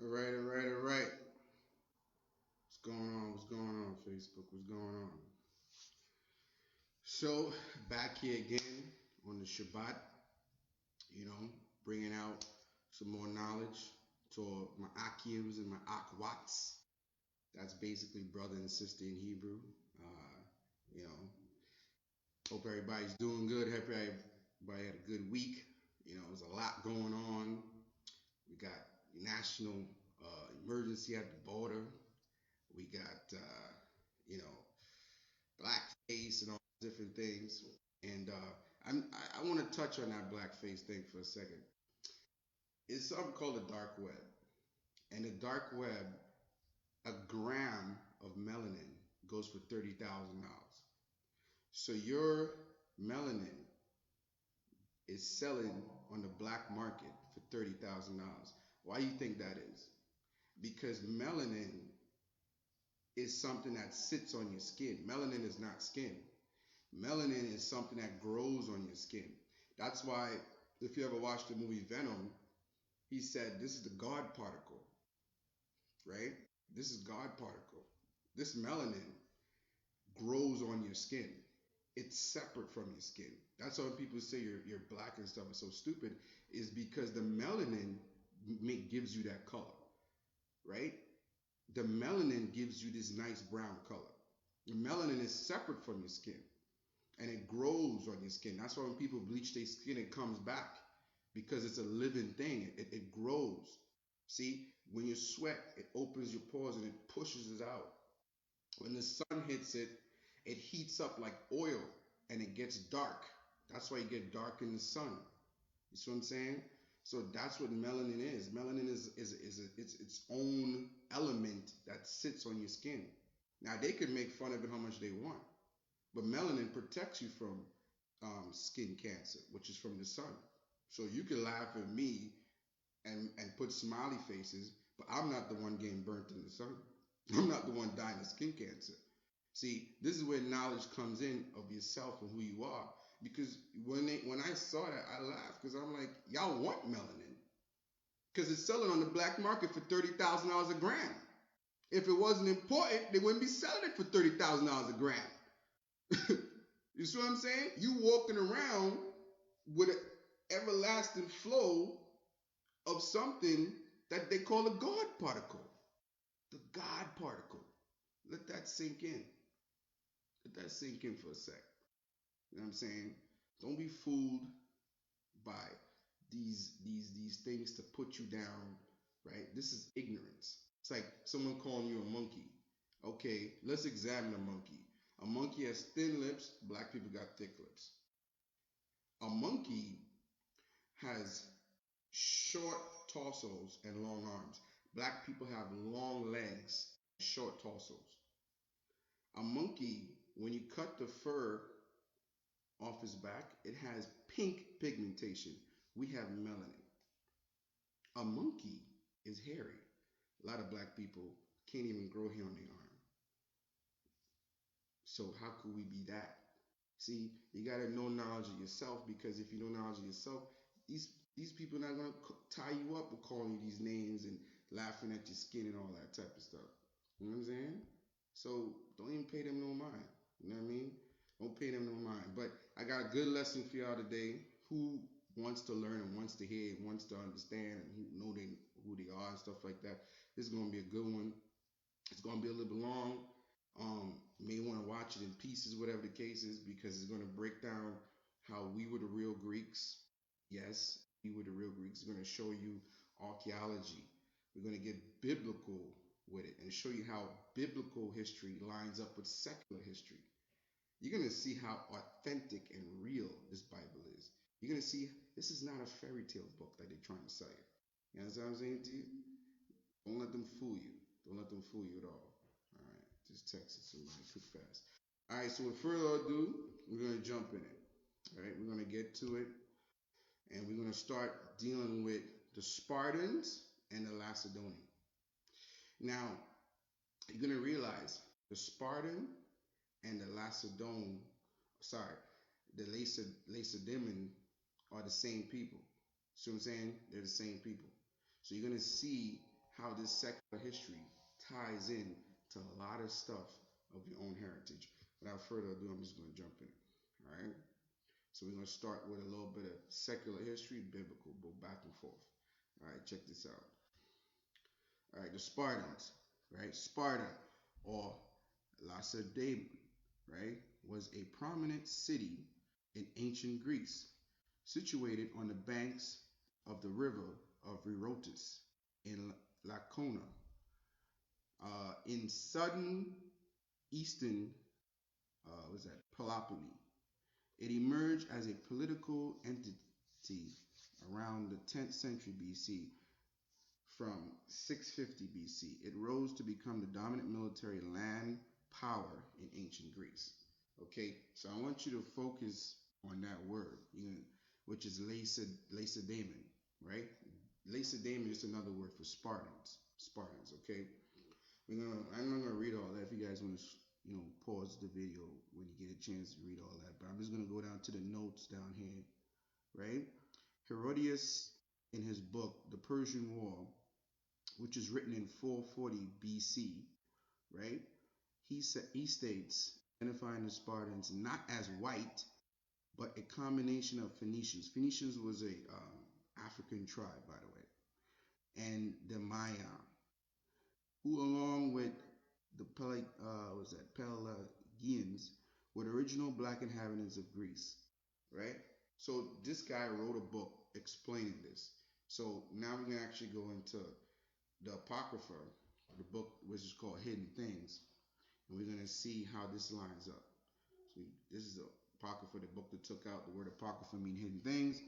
All right, all right, all right. What's going on? What's going on, Facebook? What's going on? So, back here again on the Shabbat, you know, bringing out some more knowledge to my Akims and my Akwats. That's basically brother and sister in Hebrew. Uh, you know, hope everybody's doing good. Hope everybody had a good week. There's a lot going on. We got national emergency at the border. We got, you know, blackface and all different things. And I want to touch on that blackface thing for a second. It's something called the dark web. And the dark web, a gram of melanin goes for $30,000. So your melanin is selling on the black market for $30,000. Why do you think that is? Because melanin is something that sits on your skin. Melanin is not skin. Melanin is something that grows on your skin. That's why, if you ever watched the movie Venom, he said, "This is the God particle, right? This is God particle. This melanin grows on your skin. It's separate from your skin." That's why when people say you're black and stuff is so stupid, is because the melanin gives you that color, right? The melanin gives you this nice brown color. The melanin is separate from your skin and it grows on your skin. That's why when people bleach their skin, it comes back because it's a living thing. It grows. See, when you sweat, it opens your pores and it pushes it out. When the sun hits it, it heats up like oil and it gets dark. That's why you get dark in the sun. You see what I'm saying? So that's what melanin is. Melanin is its own element that sits on your skin. Now they can make fun of it how much they want, but melanin protects you from skin cancer, which is from the sun. So you can laugh at me and put smiley faces, but I'm not the one getting burnt in the sun. I'm not the one dying of skin cancer. See, this is where knowledge comes in of yourself and who you are. Because when I saw that, I laughed because I'm like, y'all want melanin because it's selling on the black market for $30,000 a gram. If it wasn't important, they wouldn't be selling it for $30,000 a gram. You see what I'm saying? You walking around with an everlasting flow of something that they call a God particle. The God particle. Let that sink in. Let that sink in for a sec. You know what I'm saying? Don't be fooled by these things to put you down, right? This is ignorance. It's like someone calling you a monkey. Okay, let's examine a monkey. A monkey has thin lips, black people got thick lips. A monkey has short torsos and long arms. Black people have long legs, short torsos. A monkey, when you cut the fur off his back, it has pink pigmentation. We have melanin. A monkey is hairy. A lot of black people can't even grow hair on their arm. So how could we be that? See, you gotta know knowledge of yourself because if you know knowledge of yourself, these these people are not gonna tie you up with calling you these names and laughing at your skin and all that type of stuff. You know what I'm saying? So don't even pay them no mind. You know what I mean? Don't pay them no mind. But I got a good lesson for y'all today. Who wants to learn and wants to hear and wants to understand and who they are and stuff like that. This is gonna be a good one. It's gonna be a little bit long. You may want to watch it in pieces, whatever the case is, because it's going to break down how we were the real Greeks. Yes, we were the real Greeks. It's going to show you archaeology. We're going to get biblical with it and show you how biblical history lines up with secular history. You're going to see how authentic and real this Bible is. You're going to see this is not a fairy tale book that they're trying to sell you. You understand what I'm saying to you? Don't let them fool you. Don't let them fool you at all. All right, just text it somebody quick fast. All right, so with further ado, we're gonna jump in it. All right, we're gonna get to it, and we're gonna start dealing with the Spartans and the Lacedaemonians. Now, you're gonna realize the Spartan and the sorry, the Lacedaemon are the same people. See what I'm saying? They're the same people. So you're gonna see how this secular history ties in to a lot of stuff of your own heritage. Without further ado, I'm just going to jump in. All right. So we're going to start with a little bit of secular history, biblical, go back and forth. All right, check this out. All right, the Spartans, right? Sparta or Lacedaemon, right, was a prominent city in ancient Greece, situated on the banks of the river of Eurotas in Laconia, in southern eastern, was that Peloponnese. It emerged as a political entity around the 10th century BC. From 650 BC, it rose to become the dominant military land power in ancient Greece. Okay, so I want you to focus on that word, which is Lacedaemon, right? Lacedaemon is another word for Spartans. Spartans, okay? I'm not gonna read all that. If you guys want to, pause the video when you get a chance to read all that. But I'm just gonna go down to the notes down here, right? Herodotus, in his book The Persian War, which is written in 440 BC, right? He states, identifying the Spartans not as white, but a combination of Phoenicians. Phoenicians was a African tribe, by the way, and the Maya, who, along with the Pelagians, were the original black inhabitants of Greece, right? So this guy wrote a book explaining this. So now we're gonna actually go into the Apocrypha, the book which is called Hidden Things, and we're gonna see how this lines up. So this is the Apocrypha, the book that took out the word Apocrypha mean hidden things,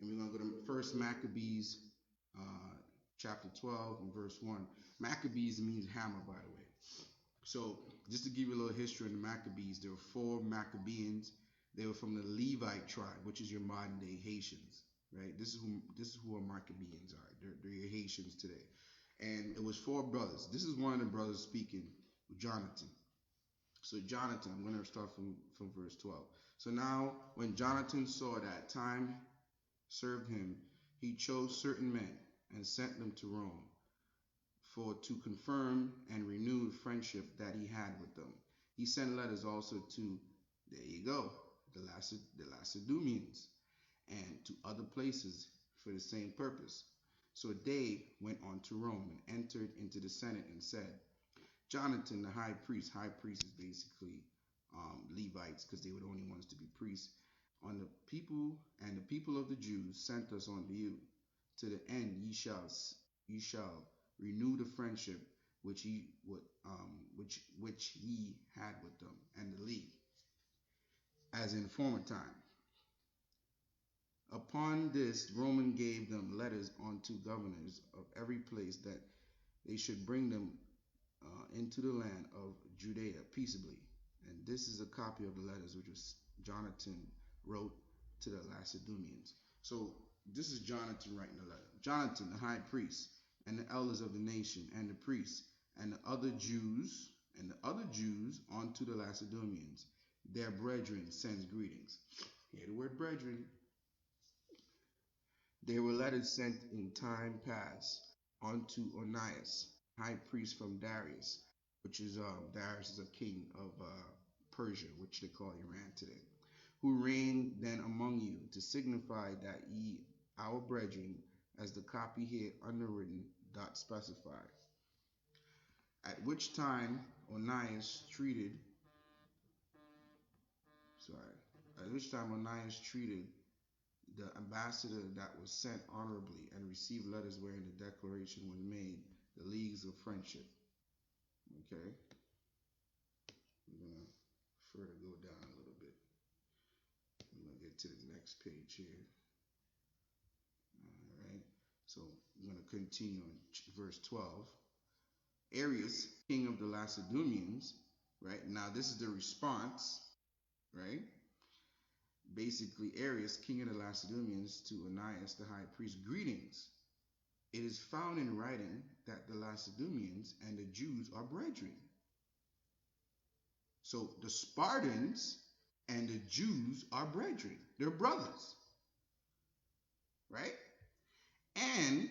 and we're gonna go to First Maccabees, chapter 12 and verse 1. Maccabees means hammer, by the way. So just to give you a little history on the Maccabees, there were four Maccabeans. They were from the Levite tribe, which is your modern day Haitians, right? This is who our Maccabees are. They're your Haitians today. And it was four brothers. This is one of the brothers speaking, Jonathan. So Jonathan, I'm going to start from verse 12. So now, when Jonathan saw that time served him, he chose certain men and sent them to Rome for to confirm and renew the friendship that he had with them. He sent letters also to, there you go, the Lacedaemonians, and to other places for the same purpose. So they went on to Rome and entered into the Senate and said, Jonathan, the high priest is basically Levites, because they were the only ones to be priests, on the people and the people of the Jews sent us unto you, to the end ye shall renew the friendship which ye had with them, and the league, as in former time. Upon this, Roman gave them letters unto governors of every place, that they should bring them into the land of Judea peaceably. And this is a copy of the letters which was Jonathan wrote to the Lacedaemonians. So this is Jonathan writing the letter. Jonathan, the high priest, and the elders of the nation, and the priests, and the other Jews, unto the Lacedaemonians, their brethren, sends greetings. Hear the word brethren. There were letters sent in time past unto Onias, high priest from Darius, which is Darius is a king of Persia, which they call Iran today, who reigned then among you, to signify that ye our brethren, as the copy here underwritten doth specify. At which time Onias treated the ambassador that was sent honorably, and received letters wherein the declaration was made, the leagues of friendship. Okay, I'm gonna further go down a little bit. I'm gonna get to the next page here. All right, so I'm gonna continue on verse 12. Arius, king of the Lacedaemonians, right? Now this is the response, right? Basically, Arius, king of the Lacedaemonians, to Onias the high priest, greetings. It is found in writing that the Lacedaemonians and the Jews are brethren. So the Spartans and the Jews are brethren. They're brothers. Right? And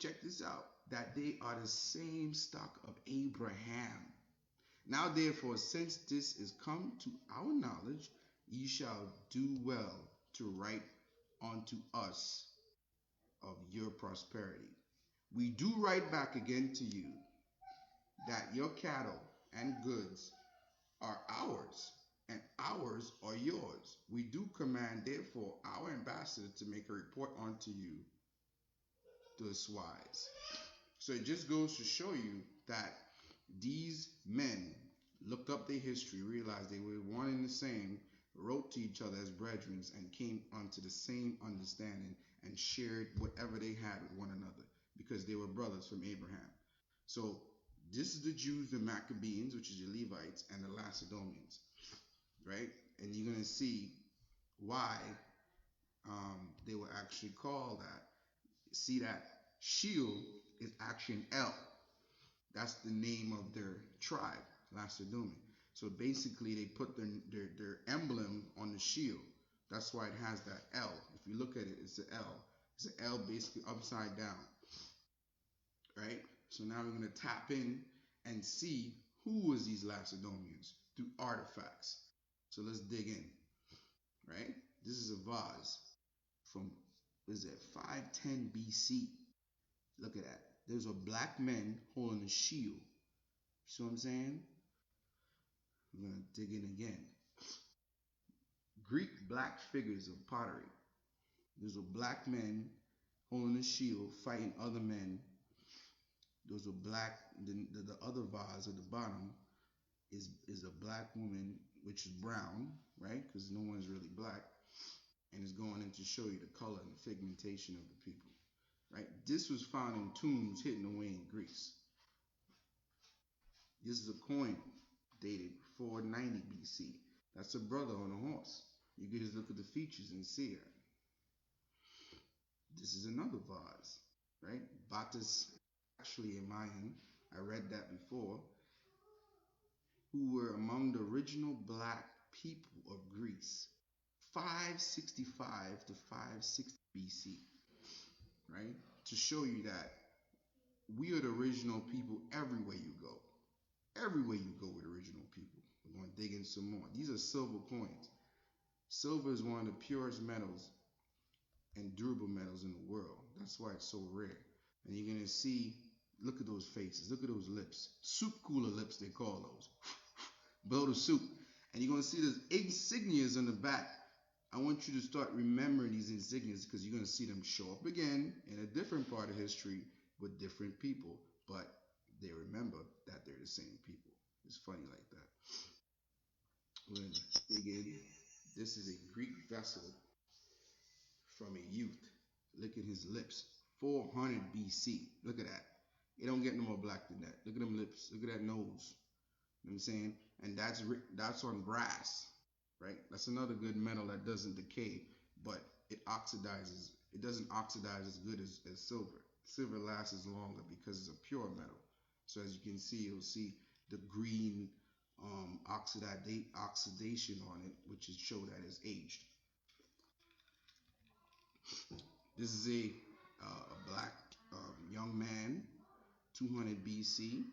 Check this out, that they are the same stock of Abraham. Now, therefore, since this is come to our knowledge, ye shall do well to write unto us of your prosperity. We do write back again to you that your cattle and goods are ours, and ours are yours. We do command, therefore, our ambassador to make a report unto you this wise. So it just goes to show you that these men looked up their history, realized they were one and the same, wrote to each other as brethren, and came unto the same understanding and shared whatever they had with one another because they were brothers from Abraham. So this is the Jews, the Maccabees, which is the Levites, and the Lacedaemonians, right? And you're going to see why they were actually called that. See that shield is actually an L. That's the name of their tribe, Lacedaemon. So basically, they put their emblem on the shield. That's why it has that L. If you look at it, it's an L. It's an L basically upside down, right? So now we're going to tap in and see who was these Lacedaemonians through artifacts. So let's dig in, right? This is a vase from, what is it, 510 BC. Look at that. There's a black man holding a shield. You see what I'm saying? We're going to dig in again. Greek black figures of pottery. There's a black man holding a shield, fighting other men. There's a black, the other vase at the bottom is a black woman, which is brown, right? Because no one's really black. And it's going in to show you the color and the pigmentation of the people, right? This was found in tombs hidden away in Greece. This is a coin dated 490 BC. That's a brother on a horse. You can just look at the features and see it. This is another vase, right? Bacchus, actually in Mayan, I read that before, who were among the original black people of Greece, 565 to 560 BC, right? To show you that we are the original people everywhere you go. Everywhere you go with original people. We're going to dig in some more. These are silver coins. Silver is one of the purest metals and durable metals in the world. That's why it's so rare. And you're going to see, look at those faces, look at those lips. Soup cooler lips, they call those. Blow the soup. And you're going to see those insignias on the back. I want you to start remembering these insignias because you're going to see them show up again in a different part of history with different people. But they remember that they're the same people. It's funny like that. We're going to dig in. This is a Greek vessel from a youth. Look at his lips. 400 BC. Look at that. It don't get no more black than that. Look at them lips. Look at that nose. You know what I'm saying? And that's on brass, right? That's another good metal that doesn't decay, but it oxidizes. It doesn't oxidize as good as silver. Silver lasts longer because it's a pure metal. So as you can see, you'll see the green oxidation on it, which is show that it's aged. This is a black young man, 200 BC,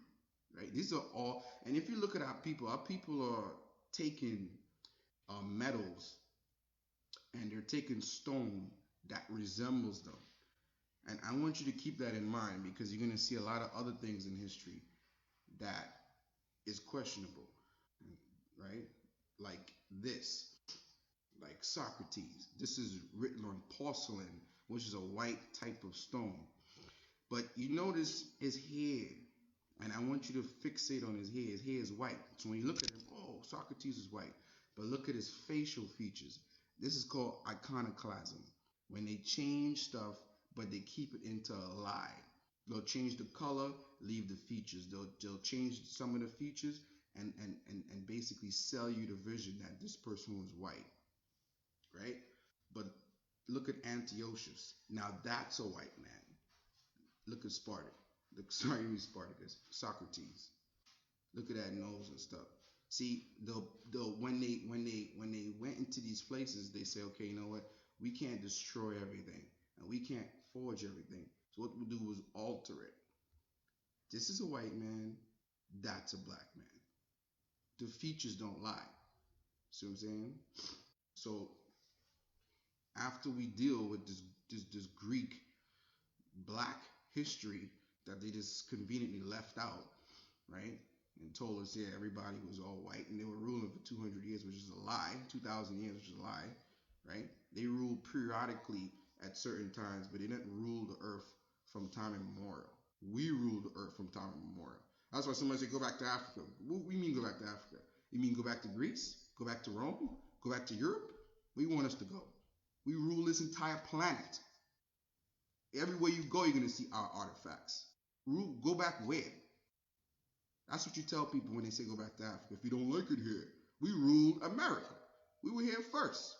right? These are all, and if you look at our people are taking metals and they're taking stone that resembles them. And I want you to keep that in mind because you're going to see a lot of other things in history that is questionable, right? Like this, like Socrates. This is written on porcelain, which is a white type of stone. But you notice his hair, and I want you to fixate on his hair. His hair is white. So when you look at him, oh, Socrates is white. But look at his facial features. This is called iconoclasm. When they change stuff, but they keep it into a lie. They'll change the color, leave the features. They'll change some of the features and basically sell you the vision that this person was white, right? But look at Antiochus. Now that's a white man. Look at Spartacus. Spartacus. Socrates. Look at that nose and stuff. See, when they went into these places, they say, okay, you know what? We can't destroy everything, and we can't forge everything. So what we do was alter it. This is a white man, that's a black man. The features don't lie. See what I'm saying? So after we deal with this Greek black history that they just conveniently left out, right? And told us, yeah, everybody was all white and they were ruling for 200 years, which is a lie. 2,000 years, which is a lie, right? They ruled periodically at certain times, but they didn't rule the earth from time immemorial. We rule the earth from time immemorial. That's why somebody say go back to Africa. What do you mean go back to Africa? You mean go back to Greece? Go back to Rome? Go back to Europe? Where you want us to go? We rule this entire planet. Everywhere you go, you're gonna see our artifacts. Go back where? That's what you tell people when they say go back to Africa. If you don't like it here, we ruled America. We were here first.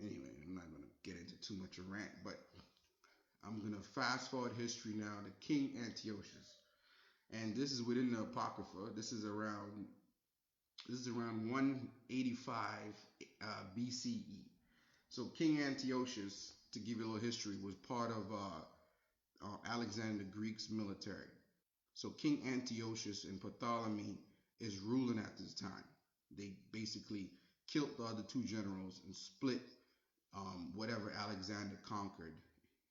Anyway, I'm not gonna get into too much of a rant, but I'm gonna fast forward history now to King Antiochus, and this is within the Apocrypha. This is around 185 BCE. So King Antiochus, to give you a little history, was part of Alexander the Greek's military. So King Antiochus and Ptolemy is ruling at this time. They basically killed the other two generals and split whatever Alexander conquered.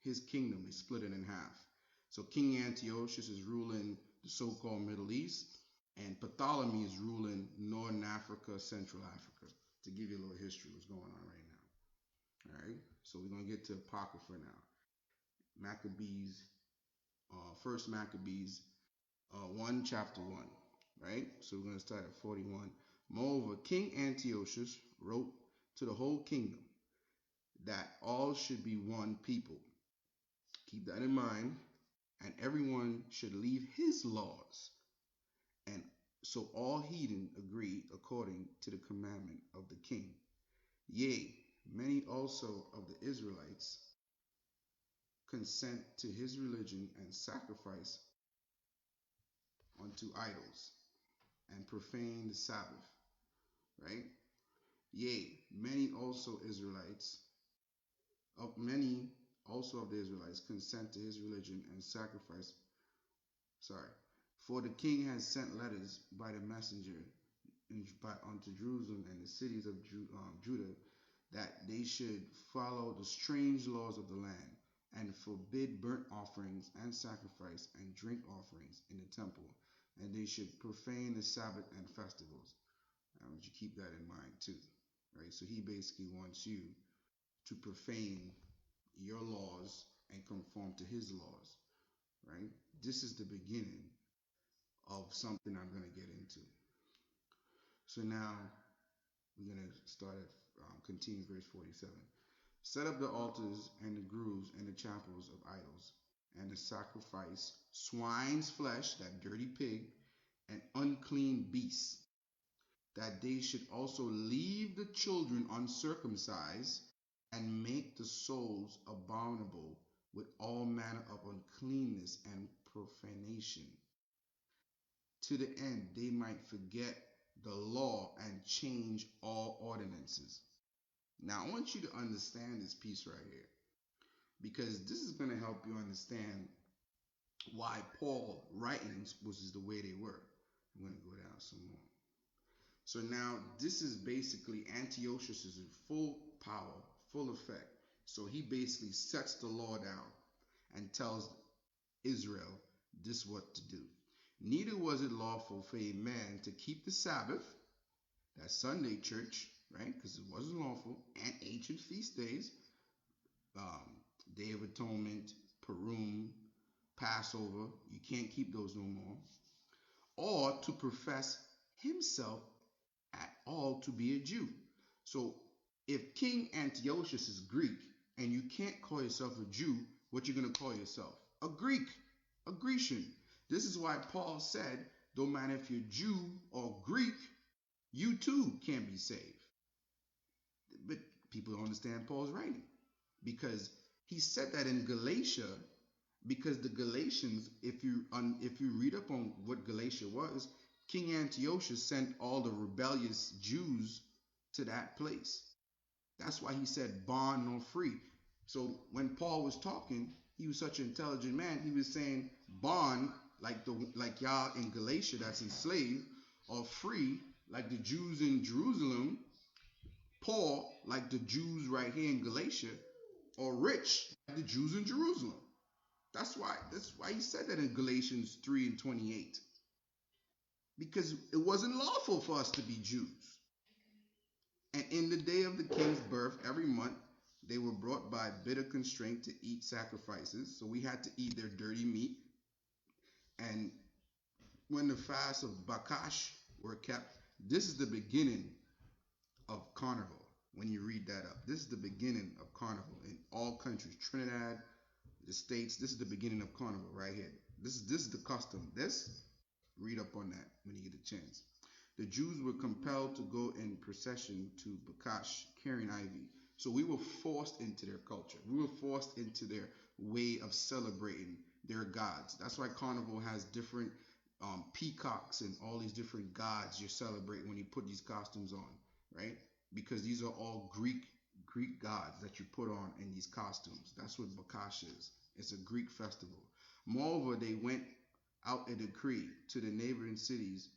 His kingdom, they split it in half. So King Antiochus is ruling the so-called Middle East, and Ptolemy is ruling Northern Africa, Central Africa. To give you a little history, what's going on right now. All right, so we're gonna get to Apocrypha now. Maccabees, First Maccabees, 1 chapter 1. Right, so we're gonna start at 41. Moreover, King Antiochus wrote to the whole kingdom that all should be one people. Keep that in mind, and everyone should leave his laws. And so all heathen agreed according to the commandment of the king. Yea, many also of the Israelites consent to his religion and sacrifice unto idols and profane the Sabbath. Right? Yea, many also of the Israelites consent to his religion and sacrifice. Sorry. For the king has sent letters by the messenger unto Jerusalem and the cities of Judah that they should follow the strange laws of the land and forbid burnt offerings and sacrifice and drink offerings in the temple, and they should profane the Sabbath and festivals. I want you to keep that in mind too, right? So he basically wants you to profane your laws and conform to his laws, right? This is the beginning of something I'm going to get into. So now we're going to start at continue verse 47. Set up the altars and the groves and the chapels of idols, and to sacrifice swine's flesh, that dirty pig, and unclean beasts, that they should also leave the children uncircumcised, and make the souls abominable with all manner of uncleanness and profanation, to the end they might forget the law and change all ordinances. Now, I want you to understand this piece right here, because this is going to help you understand why Paul's writings was the way they were. I'm going to go down some more. So now this is basically Antiochus is in full power, full effect. So he basically sets the law down and tells Israel this what to do. Neither was it lawful for a man to keep the Sabbath, that Sunday church, right? Because it wasn't lawful, and ancient feast days, Day of Atonement, Purim, Passover. You can't keep those no more. Or to profess himself at all to be a Jew. So if King Antiochus is Greek and you can't call yourself a Jew, what you going to call yourself? A Greek, a Grecian. This is why Paul said, don't matter if you're Jew or Greek, you too can be saved. But people don't understand Paul's writing, because he said that in Galatia, because the Galatians, if you read up on what Galatia was, King Antiochus sent all the rebellious Jews to that place. That's why he said bond nor free. So when Paul was talking, he was such an intelligent man. He was saying bond like y'all in Galatia that's enslaved, or free like the Jews in Jerusalem, poor like the Jews right here in Galatia, or rich like the Jews in Jerusalem. That's why he said that in Galatians 3 and 28. Because it wasn't lawful for us to be Jews. And in the day of the king's birth, every month, they were brought by bitter constraint to eat sacrifices. So we had to eat their dirty meat. And when the fasts of Bakash were kept, this is the beginning of carnival. When you read that up, this is the beginning of carnival in all countries. Trinidad, the States, this is the beginning of carnival right here. This is the custom. This, read up on that when you get a chance. The Jews were compelled to go in procession to Bakash carrying ivy. So we were forced into their culture. We were forced into their way of celebrating their gods. That's why Carnival has different peacocks and all these different gods you're celebrating when you put these costumes on, right? Because these are all Greek gods that you put on in these costumes. That's what Bakash is. It's a Greek festival. Moreover, they went out a decree to the neighboring cities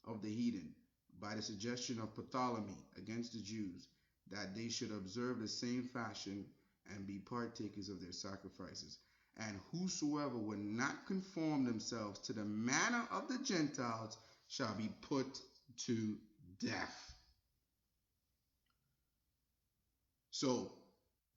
of the heathen by the suggestion of Ptolemy against the Jews, that they should observe the same fashion and be partakers of their sacrifices. And whosoever would not conform themselves to the manner of the Gentiles shall be put to death. So,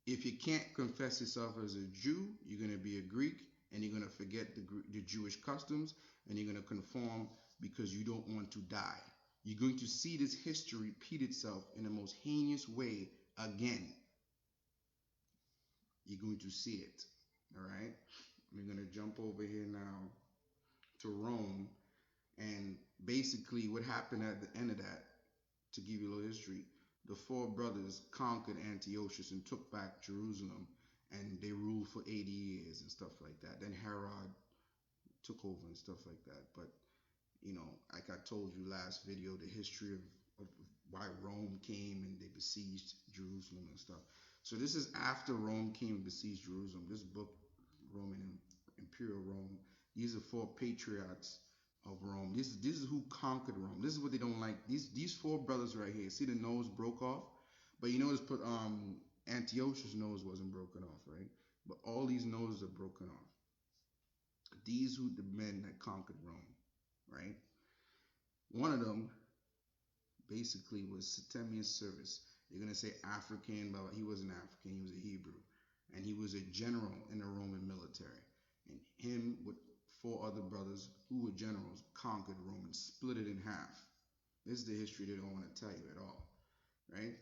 if you can't confess yourself as a Jew, you're going to be a Greek, and you're going to forget the Jewish customs, and you're going to conform because you don't want to die. You're going to see this history repeat itself in the most heinous way again. You're going to see it. All right? We're going to jump over here now to Rome. And basically, what happened at the end of that, to give you a little history, the four brothers conquered Antiochus and took back Jerusalem. And they ruled for 80 years and stuff like that. Then Herod took over and stuff like that. But like I told you last video, the history of why Rome came and they besieged Jerusalem and stuff. So this is after Rome came and besieged Jerusalem. This book, Roman Imperial Rome, these are four patriots of Rome. This is who conquered Rome. This is what they don't like. These four brothers right here. See the nose broke off? But you notice Antiochus' nose wasn't broken off, right? But all these noses are broken off. These were the men that conquered Rome, right? One of them basically was Septimius Severus. You're going to say African, but he wasn't African. He was a Hebrew. And he was a general in the Roman military. And him with four other brothers who were generals conquered Rome and split it in half. This is the history they don't want to tell you at all, right?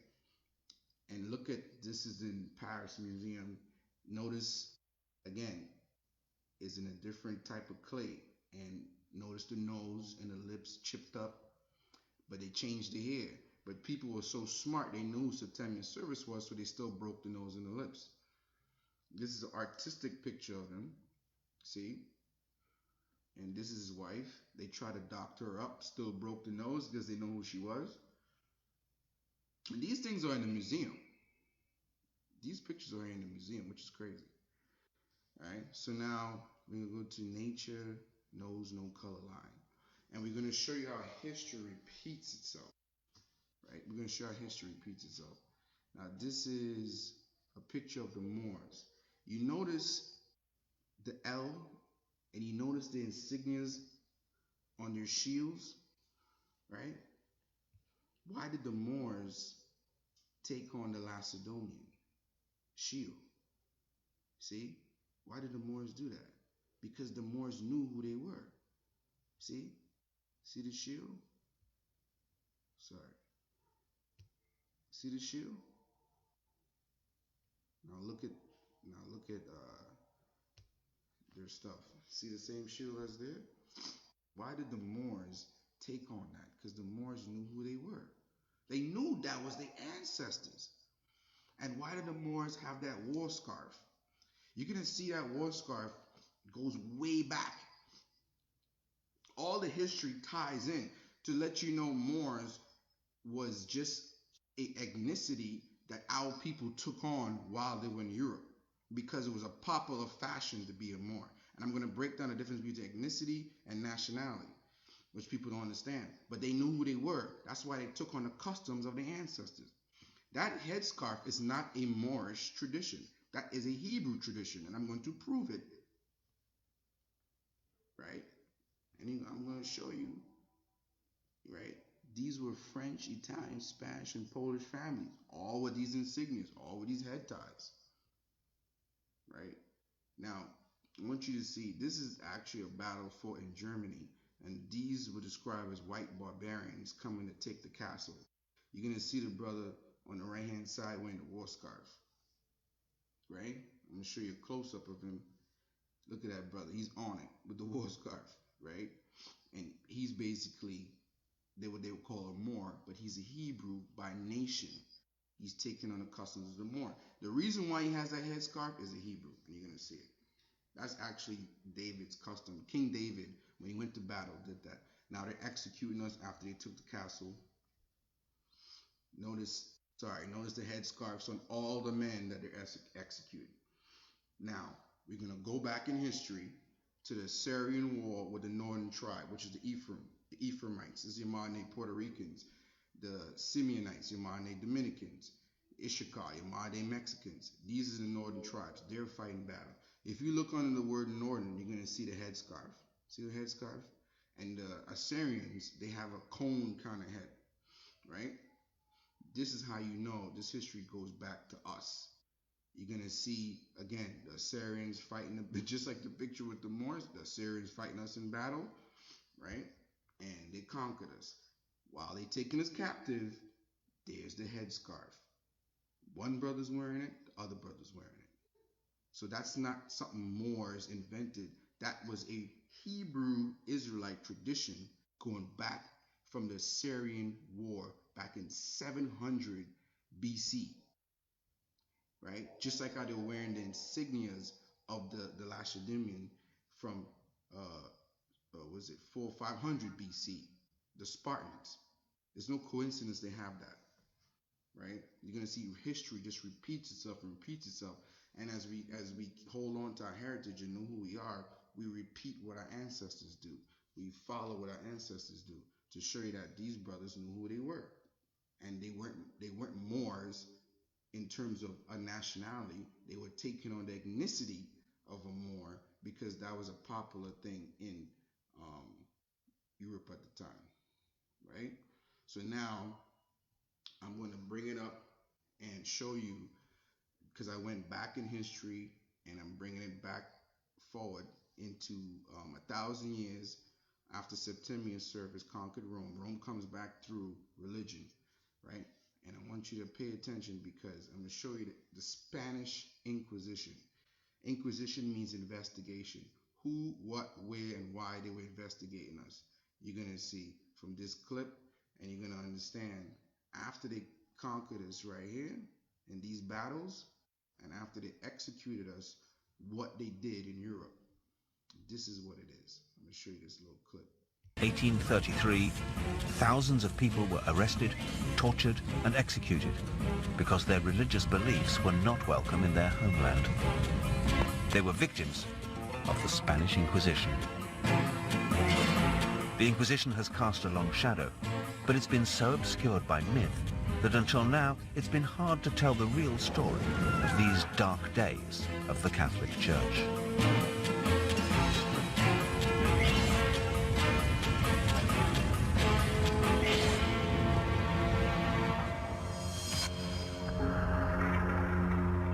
And look at, this is in Paris Museum. Notice, again, is in a different type of clay. And notice the nose and the lips chipped up, but they changed the hair. But people were so smart, they knew who Septimius Severus was, so they still broke the nose and the lips. This is an artistic picture of him, see? And this is his wife. They tried to doctor her up, still broke the nose because they know who she was. And these things are in the museum. These pictures are in the museum, which is crazy. All right, so now we're going to go to nature knows no color line. And we're going to show you how history repeats itself. Right? We're going to show how history repeats itself. Now, this is a picture of the Moors. You notice the L, and you notice the insignias on their shields, right? Why did the Moors take on the Macedonian shield? See? Why did the Moors do that? Because the Moors knew who they were. See? See the shield? Sorry. See the shield? Now look at their stuff. See the same shield as there? Why did the Moors take on that? Because the Moors knew who they were. They knew that was their ancestors. And why did the Moors have that war scarf? You're going to see that war scarf goes way back. All the history ties in to let you know Moors was just a ethnicity that our people took on while they were in Europe because it was a popular fashion to be a Moor. And I'm going to break down the difference between ethnicity and nationality, which people don't understand. But they knew who they were. That's why they took on the customs of their ancestors. That headscarf is not a Moorish tradition. That is a Hebrew tradition, and I'm going to prove it. Right? And I'm going to show you. Right? These were French, Italian, Spanish, and Polish families, all with these insignias, all with these head ties. Right? Now, I want you to see, this is actually a battle fought in Germany, and these were described as white barbarians coming to take the castle. You're going to see the brother on the right-hand side wearing the war scarf. Right? I'm going to show you a close-up of him. Look at that brother. He's on it with the war scarf. Right? And he's basically what they would call a Moor, but he's a Hebrew by nation. He's taking on the customs of the Moor. The reason why he has that headscarf is a Hebrew, and you're going to see it. That's actually David's custom. King David, when he went to battle, did that. Now they're executing us after they took the castle. Notice the headscarves on all the men that they're executing. Now, we're going to go back in history to the Syrian war with the northern tribe, which is the Ephraimites. This is your modern day Puerto Ricans. The Simeonites, your modern day Dominicans. Issachar, your modern day Mexicans. These are the northern tribes. They're fighting battle. If you look under the word northern, you're going to see the headscarf. See the headscarf? And the Assyrians, they have a cone kind of head, right? This is how you know this history goes back to us. You're going to see, again, the Assyrians fighting, just like the picture with the Moors, the Assyrians fighting us in battle, right? And they conquered us. While they taking us captive, there's the headscarf. One brother's wearing it, the other brother's wearing it. So that's not something Moors invented. That was a Hebrew Israelite tradition going back from the Syrian war back in 700 BC. Right? Just like how they were wearing the insignias of the Lacedaemonian from, was it 400 or 500 BC, the Spartans. There's no coincidence they have that. Right? You're going to see history just repeats itself and repeats itself. And as we hold on to our heritage and know who we are, we repeat what our ancestors do. We follow what our ancestors do to show you that these brothers knew who they were. And they weren't Moors in terms of a nationality. They were taking on the ethnicity of a Moor because that was a popular thing in Europe at the time. Right? So now I'm going to bring it up and show you, because I went back in history and I'm bringing it back forward into 1,000 years after Septimius Severus conquered Rome. Rome comes back through religion, right? And I want you to pay attention because I'm going to show you the Spanish Inquisition. Inquisition means investigation. Who, what, where, and why they were investigating us. You're going to see from this clip, and you're going to understand after they conquered us right here in these battles, and after they executed us, what they did in Europe. This is what it is. I'm going to show you this little clip. 1833, thousands of people were arrested, tortured, and executed because their religious beliefs were not welcome in their homeland. They were victims of the Spanish Inquisition. The Inquisition has cast a long shadow, but it's been so obscured by myth that until now it's been hard to tell the real story of these dark days of the Catholic Church.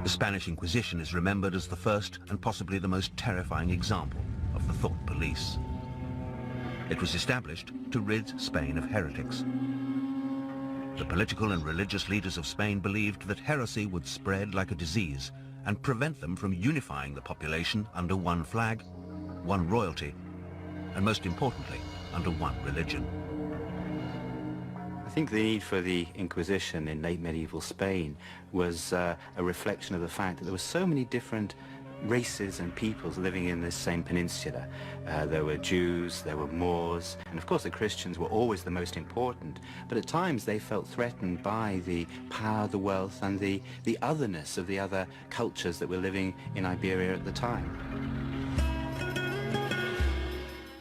The Spanish Inquisition is remembered as the first and possibly the most terrifying example of the thought police. It was established to rid Spain of heretics. The political and religious leaders of Spain believed that heresy would spread like a disease and prevent them from unifying the population under one flag, one royalty, and most importantly, under one religion. I think the need for the Inquisition in late medieval Spain was a reflection of the fact that there were so many different races and peoples living in this same peninsula. There were Jews, there were Moors, and of course the Christians were always the most important, but at times they felt threatened by the power, the wealth, and the otherness of the other cultures that were living in Iberia at the time.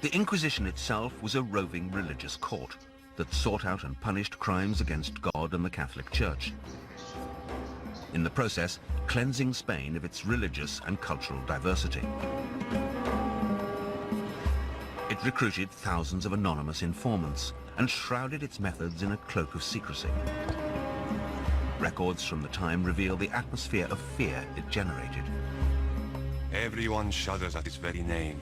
The Inquisition itself was a roving religious court that sought out and punished crimes against God and the Catholic Church. In the process, cleansing Spain of its religious and cultural diversity. It recruited thousands of anonymous informants and shrouded its methods in a cloak of secrecy. Records from the time reveal the atmosphere of fear it generated. Everyone shudders at its very name,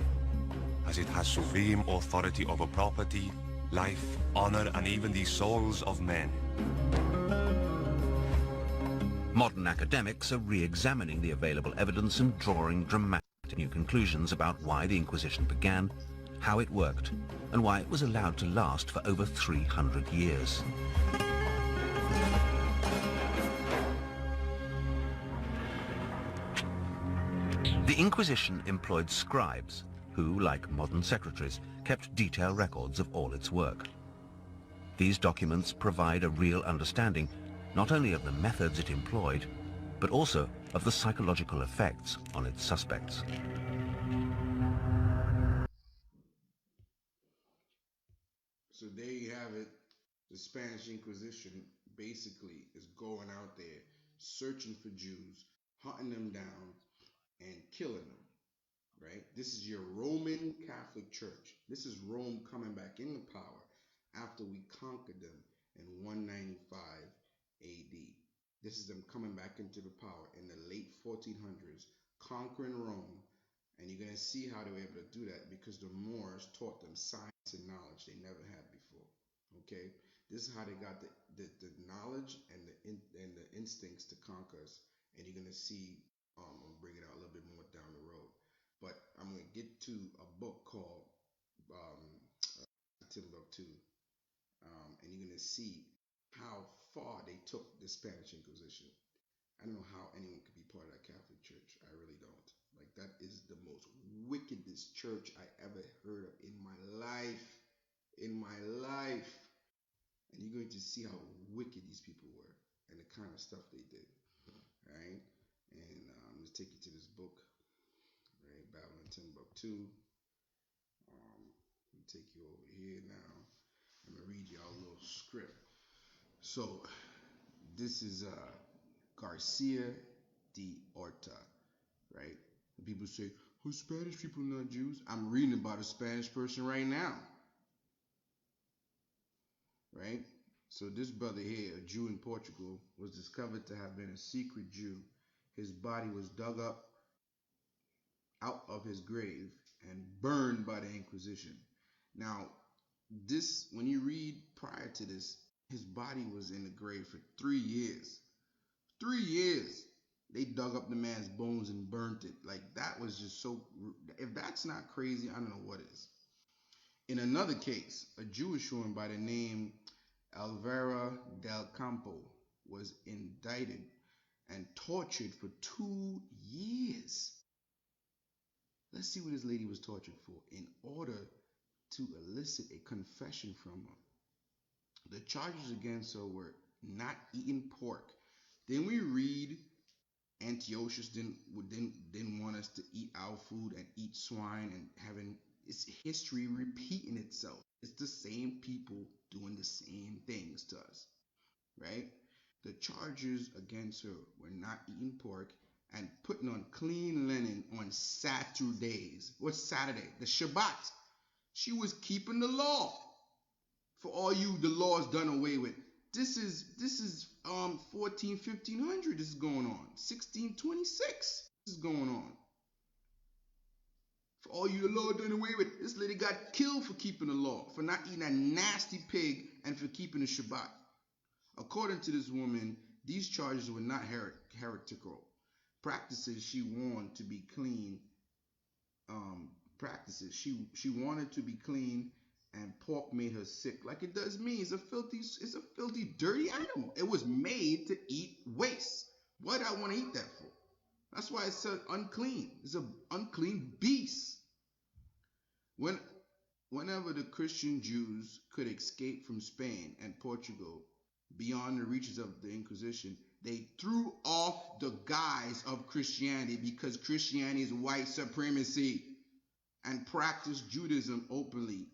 as it has supreme authority over property, life, honor, and even the souls of men. Modern academics are re-examining the available evidence and drawing dramatic new conclusions about why the Inquisition began, how it worked, and why it was allowed to last for over 300 years. The Inquisition employed scribes, who, like modern secretaries, kept detailed records of all its work. These documents provide a real understanding not only of the methods it employed, but also of the psychological effects on its suspects. So there you have it. The Spanish Inquisition basically is going out there searching for Jews, hunting them down, and killing them. Right? This is your Roman Catholic Church. This is Rome coming back into power after we conquered them in 195 AD. This is them coming back into the power in the late 1400s, conquering Rome. And you're going to see how they were able to do that because the Moors taught them science and knowledge they never had before. Okay? This is how they got the knowledge and the instincts to conquer us. And you're going to see, I'll bring it out a little bit more down the road. But I'm going to get to a book called Timbuktu, and you're going to see how far they took the Spanish Inquisition. I don't know how anyone could be part of that Catholic Church. I really don't. Like, that is the most wickedest church I ever heard of in my life. In my life. And you're going to see how wicked these people were and the kind of stuff they did. Right? And I'm going to take you to this book. Right, Babylon Timbuktu. Let me take you over here now. I'm gonna read y'all a little script. So this is Garcia de Orta, right? And people say, "Oh, Spanish people not Jews." I'm reading about a Spanish person right now, right? So this brother here, a Jew in Portugal, was discovered to have been a secret Jew. His body was dug up out of his grave and burned by the Inquisition. Now, this, when you read prior to this, his body was in the grave for 3 years. 3 years. They dug up the man's bones and burnt it. Like, that was just so, if that's not crazy, I don't know what is. In another case, a Jewish woman by the name Alvera del Campo was indicted and tortured for 2 years. Let's see what this lady was tortured for in order to elicit a confession from her. The charges against her were not eating pork. Then we read Antiochus didn't want us to eat our food and eat swine and having it's history repeating itself. It's the same people doing the same things to us, right? The charges against her were not eating pork and putting on clean linen on Saturdays. What's Saturday? The Shabbat. She was keeping the law. For all you, the law is done away with. This is 1500. This is going on. 1626. This is going on. For all you, the law done away with. This lady got killed for keeping the law, for not eating a nasty pig, and for keeping the Shabbat. According to this woman, these charges were not heretical practices. She wanted to be clean. Practices. She wanted to be clean, and pork made her sick, like it does me. It's a filthy, dirty animal. It was made to eat waste. What do I want to eat that for? That's why it's said unclean. It's an unclean beast. Whenever the Christian Jews could escape from Spain and Portugal beyond the reaches of the Inquisition, they threw off the guise of Christianity because Christianity is white supremacy, and practiced Judaism openly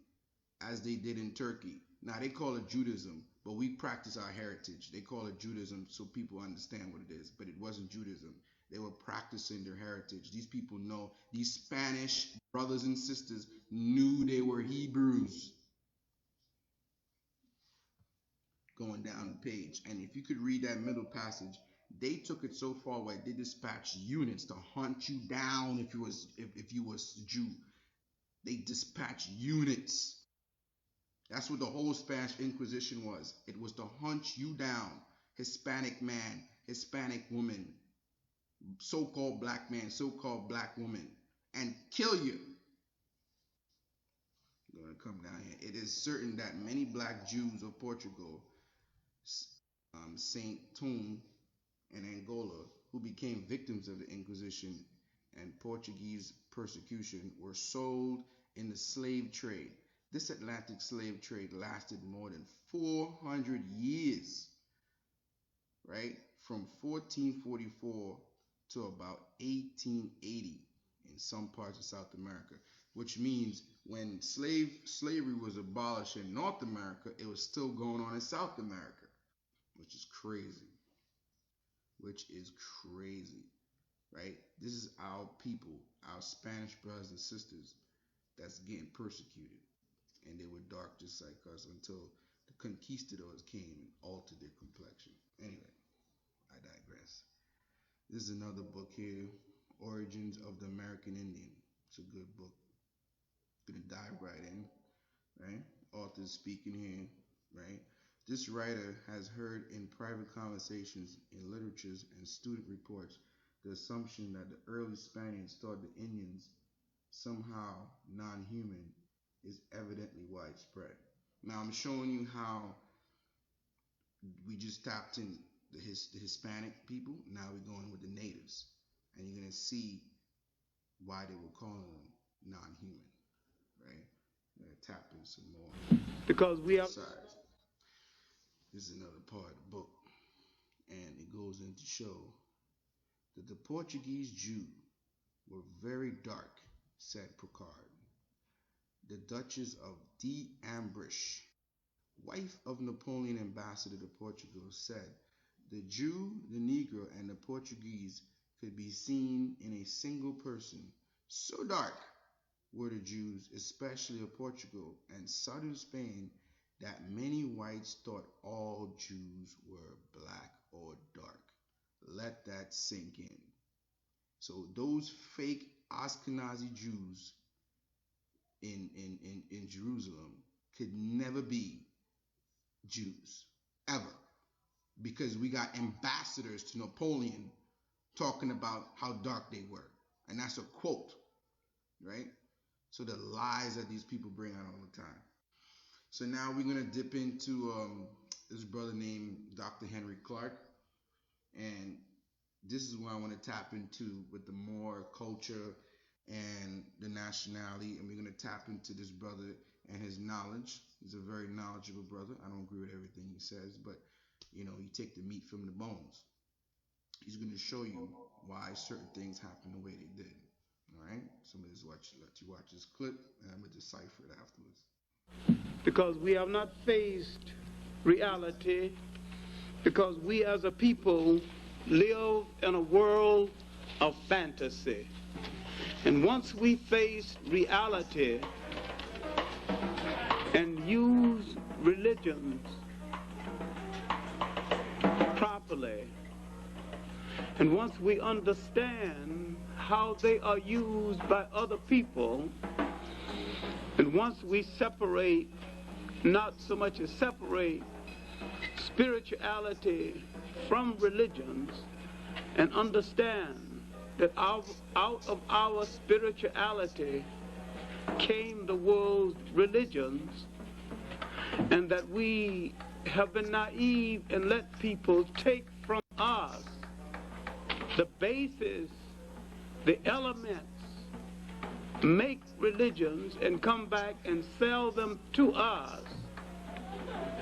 as they did in Turkey. Now they call it Judaism, but we practice our heritage. They call it Judaism so people understand what it is, but it wasn't Judaism. They were practicing their heritage. These people know, these Spanish brothers and sisters knew they were Hebrews. Going down the page, and if you could read that middle passage, they took it so far where they dispatched units to hunt you down if you was a Jew. They dispatched units. That's what the whole Spanish Inquisition was. It was to hunt you down, Hispanic man, Hispanic woman, so-called black man, so-called black woman, and kill you. I'm going to come down here. It is certain that many black Jews of Portugal, Saint Thome and Angola, who became victims of the Inquisition and Portuguese persecution, were sold in the slave trade. This Atlantic slave trade lasted more than 400 years, right? From 1444 to about 1880 in some parts of South America, which means when slavery was abolished in North America, it was still going on in South America, which is crazy. Right? This is our people, our Spanish brothers and sisters that's getting persecuted. And they were dark just like us until the conquistadors came and altered their complexion. Anyway, I digress. This is another book here, Origins of the American Indian. It's a good book. Gonna dive right in, right? Authors speaking here, right? This writer has heard in private conversations, in literatures, and student reports the assumption that the early Spaniards thought the Indians somehow non-human is evidently widespread. Now I'm showing you how we just tapped in the Hispanic people. Now we're going with the natives, and you're gonna see why they were calling them non-human, right? I'm gonna tap in some more because we are. This is another part of the book, and it goes in to show that the Portuguese Jew were very dark, said Picard. The Duchess of d'Ambrich, wife of Napoleon ambassador to Portugal, said the Jew, the Negro, and the Portuguese could be seen in a single person. So dark were the Jews, especially of Portugal and southern Spain, that many whites thought all Jews were black or dark. Let that sink in. So those fake Ashkenazi Jews in Jerusalem could never be Jews, ever. Because we got ambassadors to Napoleon talking about how dark they were. And that's a quote, right? So the lies that these people bring out all the time. So now we're going to dip into this brother named Dr. Henry Clark. And this is what I want to tap into with the Moor culture and the nationality. And we're going to tap into this brother and his knowledge. He's a very knowledgeable brother. I don't agree with everything he says, but, you know, you take the meat from the bones. He's going to show you why certain things happen the way they did. All right? So I'm going to let you watch this clip, and I'm going to decipher it afterwards. Because we have not faced reality, because we as a people live in a world of fantasy. And once we face reality and use religions properly, and once we understand how they are used by other people, and once we separate, not so much as separate spirituality from religions, and understand that out of our spirituality came the world's religions, and that we have been naive and let people take from us the basis the elements make religions and come back and sell them to us,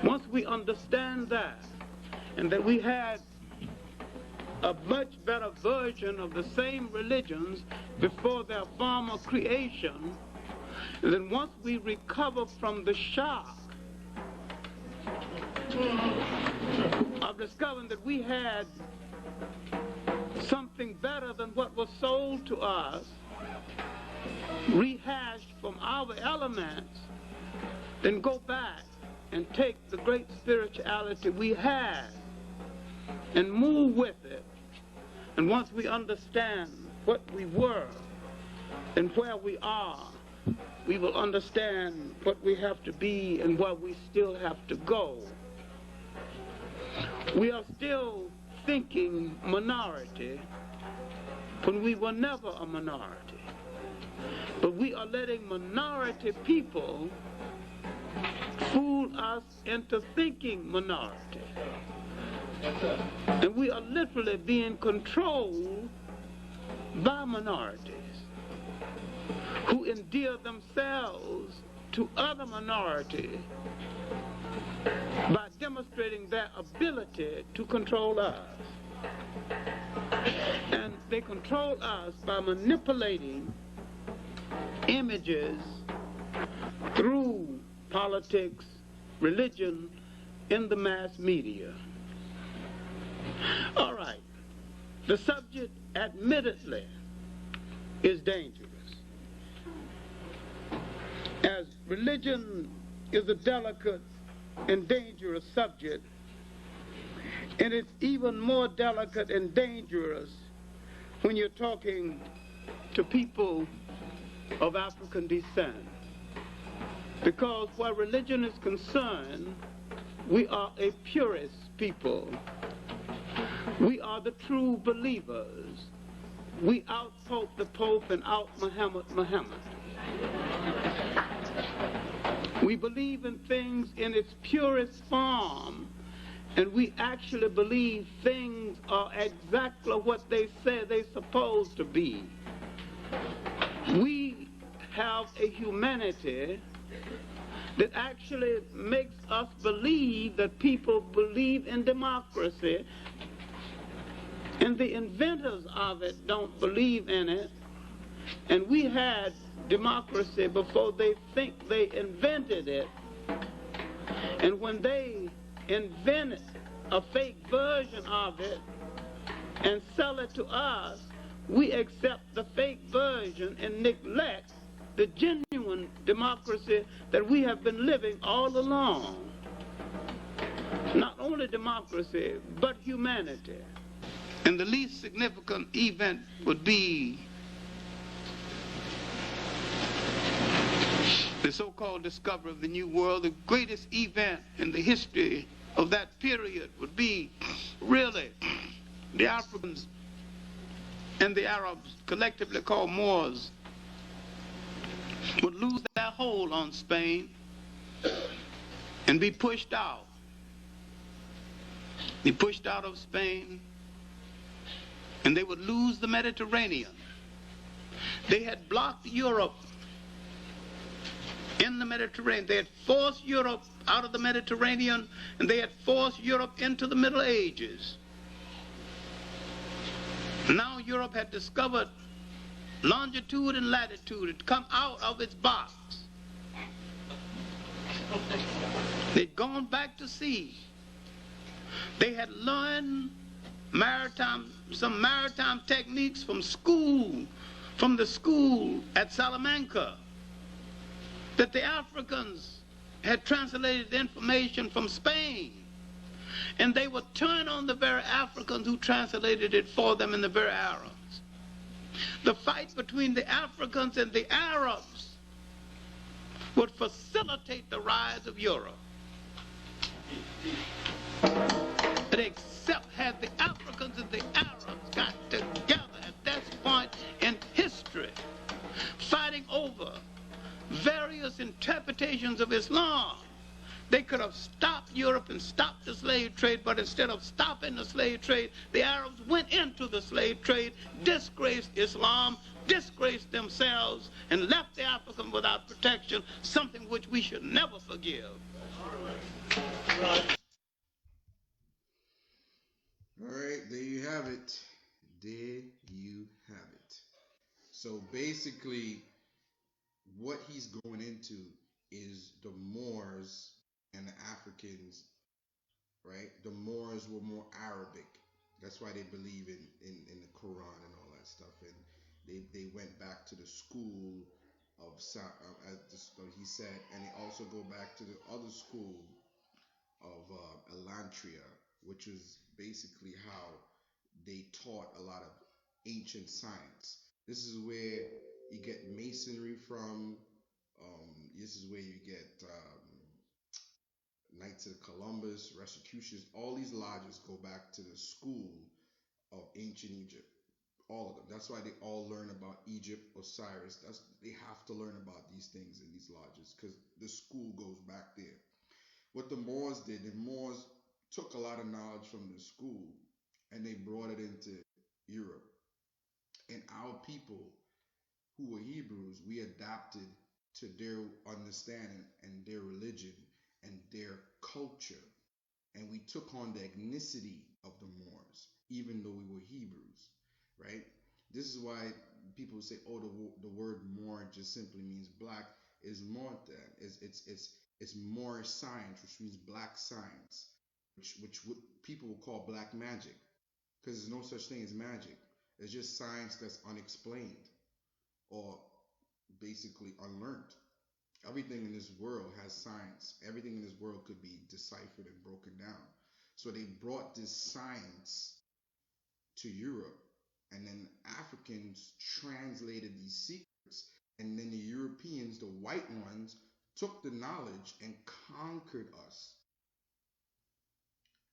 once we understand that, and that we had a much better version of the same religions before their former creation, then once we recover from the shock of discovering that we had something better than what was sold to us, rehashed from our elements, then go back and take the great spirituality we had and move with it. And once we understand what we were and where we are, we will understand what we have to be and where we still have to go. We are still thinking minority when we were never a minority. But we are letting minority people fool us into thinking minority. And we are literally being controlled by minorities who endear themselves to other minorities by demonstrating their ability to control us. And they control us by manipulating images through politics, religion, in the mass media. All right, the subject admittedly is dangerous. As religion is a delicate and dangerous subject, and it's even more delicate and dangerous when you're talking to people of African descent. Because where religion is concerned, we are a purist people. We are the true believers. We out-Pope the Pope and out-Muhammad. We believe in things in its purest form, and we actually believe things are exactly what they say they're supposed to be. We have a humanity that actually makes us believe that people believe in democracy, and the inventors of it don't believe in it. And we had democracy before they think they invented it. And when they invent a fake version of it and sell it to us, we accept the fake version and neglect the genuine democracy that we have been living all along. Not only democracy, but humanity. And the least significant event would be the so-called discovery of the New World. The greatest event in the history of that period would be really the Africans and the Arabs, collectively called Moors, would lose their hold on Spain and be pushed out. Be pushed out of Spain, and they would lose the Mediterranean. They had blocked Europe in the Mediterranean. They had forced Europe out of the Mediterranean, and they had forced Europe into the Middle Ages. Now Europe had discovered longitude and latitude. Had come out of its box. They'd gone back to sea. They had learned some maritime techniques from the school at Salamanca, that the Africans had translated information from Spain, and they would turn on the very Africans who translated it for them and the very Arabs. The fight between the Africans and the Arabs would facilitate the rise of Europe. But except had the Africans and the Arabs got together at this point in history, fighting over various interpretations of Islam, they could have stopped Europe and stop the slave trade, but instead of stopping the slave trade, the Arabs went into the slave trade, disgraced Islam, disgraced themselves, and left the African without protection, something which we should never forgive. All right, there you have it. There you have it. So basically, what he's going into is the Moors and the Africans, right? The Moors were more Arabic. That's why they believe in the Quran and all that stuff. And they went back to the school of, as he said, and they also go back to the other school of Elantria, which is basically how they taught a lot of ancient science. This is where you get masonry from. This is where you get Knights of Columbus, Rosicrucians. All these lodges go back to the school of ancient Egypt. All of them. That's why they all learn about Egypt, Osiris. They have to learn about these things in these lodges because the school goes back there. What the Moors did, the Moors took a lot of knowledge from the school and they brought it into Europe. And our people, who were Hebrews, we adapted to their understanding and their religion and their culture. And we took on the ethnicity of the Moors, even though we were Hebrews, right? This is why people say, "Oh, the word Moor just simply means black." Is more than it's Moorish science, which means black science, which what people will call black magic, because there's no such thing as magic. It's just science that's unexplained or basically unlearned. Everything in this world has science. Everything in this world could be deciphered and broken down. So they brought this science to Europe, and then Africans translated these secrets, and then the Europeans, the white ones, took the knowledge and conquered us.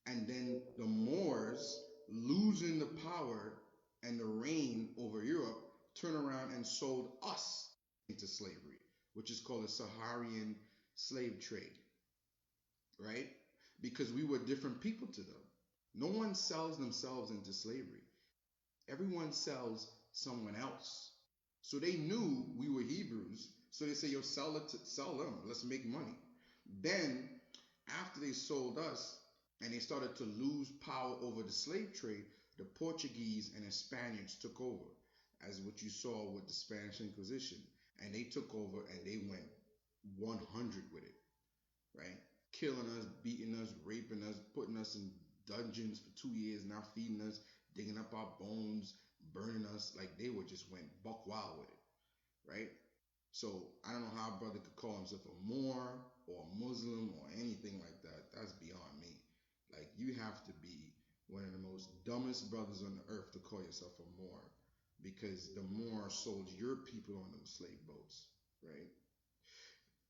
And then the Moors, losing the power and the reign over Europe, turn around and sold us into slavery, which is called a Saharian slave trade, right? Because we were different people to them. No one sells themselves into slavery. Everyone sells someone else. So they knew we were Hebrews. So they say, "Yo, sell them. Let's make money." Then, after they sold us and they started to lose power over the slave trade, the Portuguese and the Spaniards took over, as what you saw with the Spanish Inquisition. And they took over and they went 100 with it, right? Killing us, beating us, raping us, putting us in dungeons for 2 years, not feeding us, digging up our bones, burning us. Like they were just went buck wild with it, right? So I don't know how a brother could call himself a Moor or a Muslim or anything like that. That's beyond me. Like you have to be one of the most dumbest brothers on the earth to call yourself a Moor, because the Moor sold your people on those slave boats, right?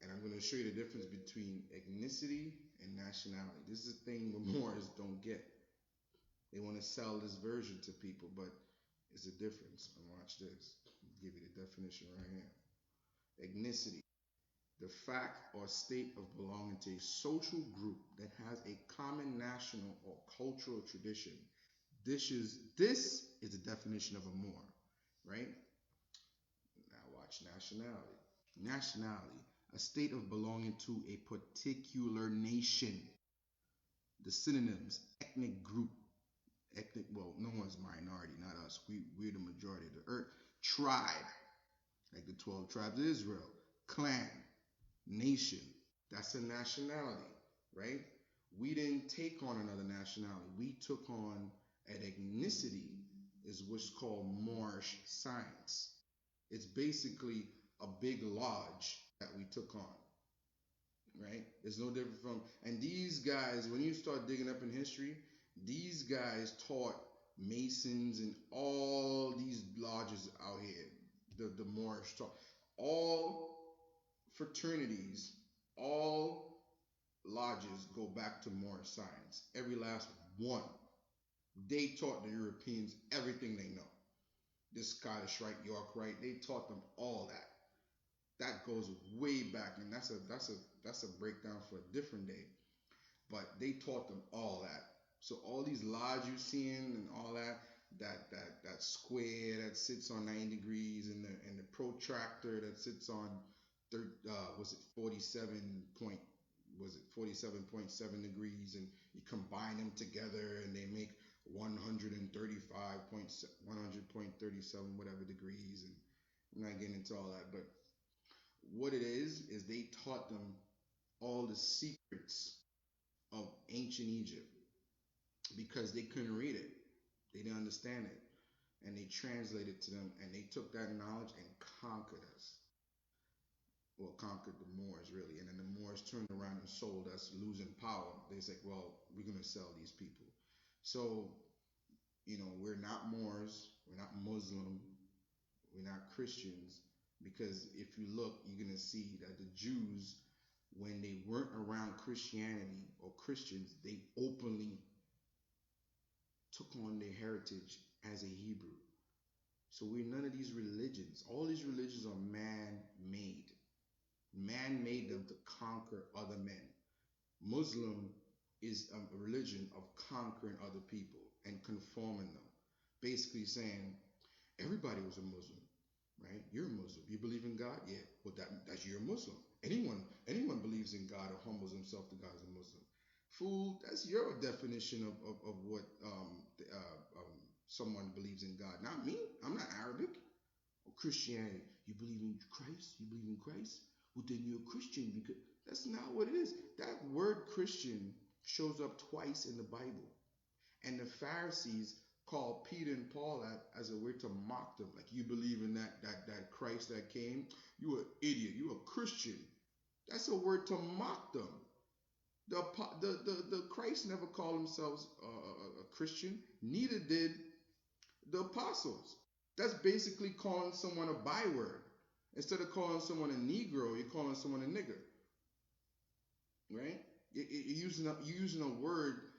And I'm going to show you the difference between ethnicity and nationality. This is the thing the Moors don't get. They want to sell this version to people, but it's a difference. And watch this. I'll give you the definition right here. Ethnicity: the fact or state of belonging to a social group that has a common national or cultural tradition. This is the definition of a Moor, right? Now watch nationality. Nationality: a state of belonging to a particular nation. The synonyms: ethnic group, ethnic, well, no one's minority, not us. We're the majority of the earth. Tribe, like the 12 tribes of Israel. Clan, nation. That's a nationality, right? We didn't take on another nationality. We took on an ethnicity, is what's called Moorish science. It's basically a big lodge that we took on, right? It's no different from, and these guys, when you start digging up in history, these guys taught Masons and all these lodges out here, the Moorish taught, all fraternities, all lodges go back to Moorish science. Every last one. They taught the Europeans everything they know. The Scottish Rite, York Rite, they taught them all that. That goes way back, and that's a breakdown for a different day. but they taught them all that. So all these lodges you seeing and all that, that square that sits on 90 degrees, and the protractor that sits on was it 47.7 degrees, and you combine them together and they make 100.37 whatever degrees. And I'm not getting into all that, but what it is they taught them all the secrets of ancient Egypt because they couldn't read it, they didn't understand it, and they translated to them, and they took that knowledge and conquered us. Well, conquered the Moors really, and then the Moors turned around and sold us, losing power. They said, well, we're gonna sell these people. So, we're not Moors, we're not Muslim, we're not Christians, because if you look, you're gonna see that the Jews, when they weren't around Christianity or Christians, they openly took on their heritage as a Hebrew. So we're none of these religions. All these religions are man-made. Man made them to conquer other men. Muslim is a religion of conquering other people and conforming them. Basically saying, everybody was a Muslim, right? You're a Muslim. You believe in God? Yeah. Well, that's you're a Muslim. Anyone believes in God or humbles himself to God is a Muslim. Fool, that's your definition of what someone believes in God. Not me. I'm not Arabic. Or Christianity. You believe in Christ? You believe in Christ? Well, then you're a Christian, because that's not what it is. That word Christian shows up twice in the Bible. And the Pharisees called Peter and Paul that as a way to mock them. Like, you believe in that Christ that came? You an idiot. You a Christian. That's a word to mock them. The Christ never called themselves a Christian. Neither did the apostles. That's basically calling someone a byword. Instead of calling someone a Negro, you're calling someone a nigger, right? You're using a word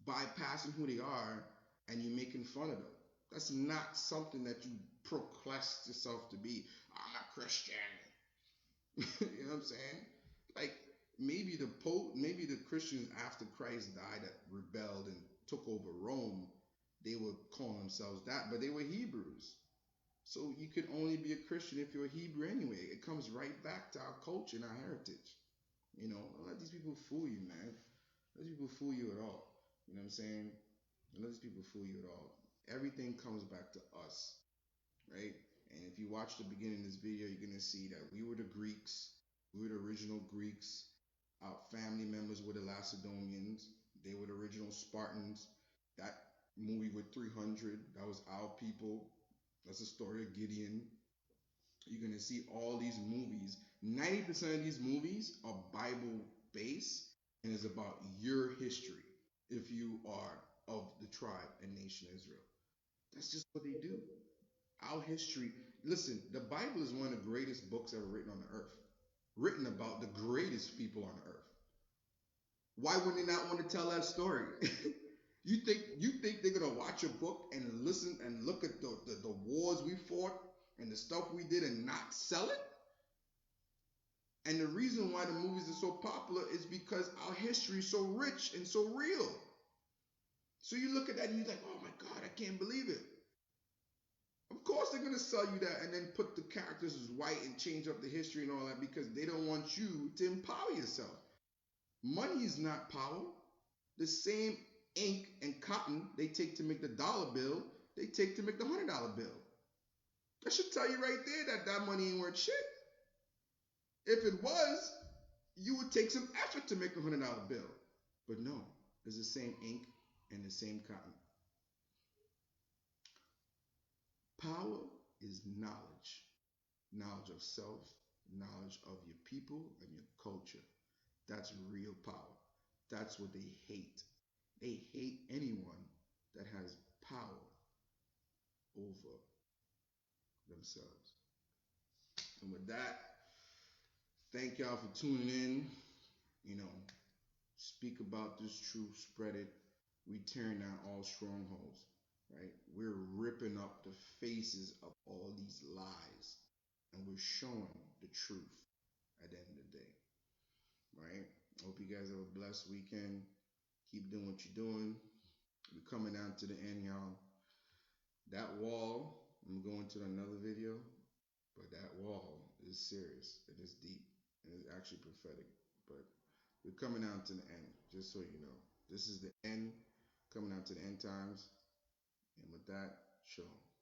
bypassing who they are, and you're making fun of them. That's not something that you proclass yourself to be. I'm a Christian. You know what I'm saying? Like, maybe the Christians after Christ died that rebelled and took over Rome, they were calling themselves that, but they were Hebrews. So you could only be a Christian if you're a Hebrew anyway. It comes right back to our culture and our heritage. Don't let these people fool you, man. Don't let these people fool you at all. You know what I'm saying? Don't let these people fool you at all. Everything comes back to us, right? And if you watch the beginning of this video, you're going to see that we were the Greeks. We were the original Greeks. Our family members were the Lacedaemonians. They were the original Spartans. That movie with 300, that was our people. That's the story of Gideon. You're going to see all these movies. 90% of these movies are Bible based, and it's about your history if you are of the tribe and nation Israel. That's just what they do. Our history. Listen, the Bible is one of the greatest books ever written on the earth. Written about the greatest people on the earth. Why would they not want to tell that story? You think they're gonna watch a book and listen and look at the wars we fought and the stuff we did and not sell it? And the reason why the movies are so popular is because our history is so rich and so real. So you look at that and you're like, oh my God, I can't believe it. Of course they're gonna sell you that and then put the characters as white and change up the history and all that, because they don't want you to empower yourself. Money is not power. The same ink and cotton they take to make the dollar bill, they take to make the $100 bill. That should tell you right there that money ain't worth shit. If it was, you would take some effort to make a $100 bill. But no, it's the same ink and the same cotton. Power is knowledge. Knowledge of self, knowledge of your people and your culture. That's real power. That's what they hate. They hate anyone that has power over themselves. And with that, thank y'all for tuning in. Speak about this truth, spread it. We tearing down all strongholds, right? We're ripping up the faces of all these lies, and we're showing the truth at the end of the day, right? Hope you guys have a blessed weekend. Keep doing what you're doing. We're coming down to the end, y'all. That wall, I'm going to another video, but that wall is serious and it's deep and it's actually prophetic. But we're coming down to the end, just so you know. This is the end, coming down to the end times. And with that, shalom.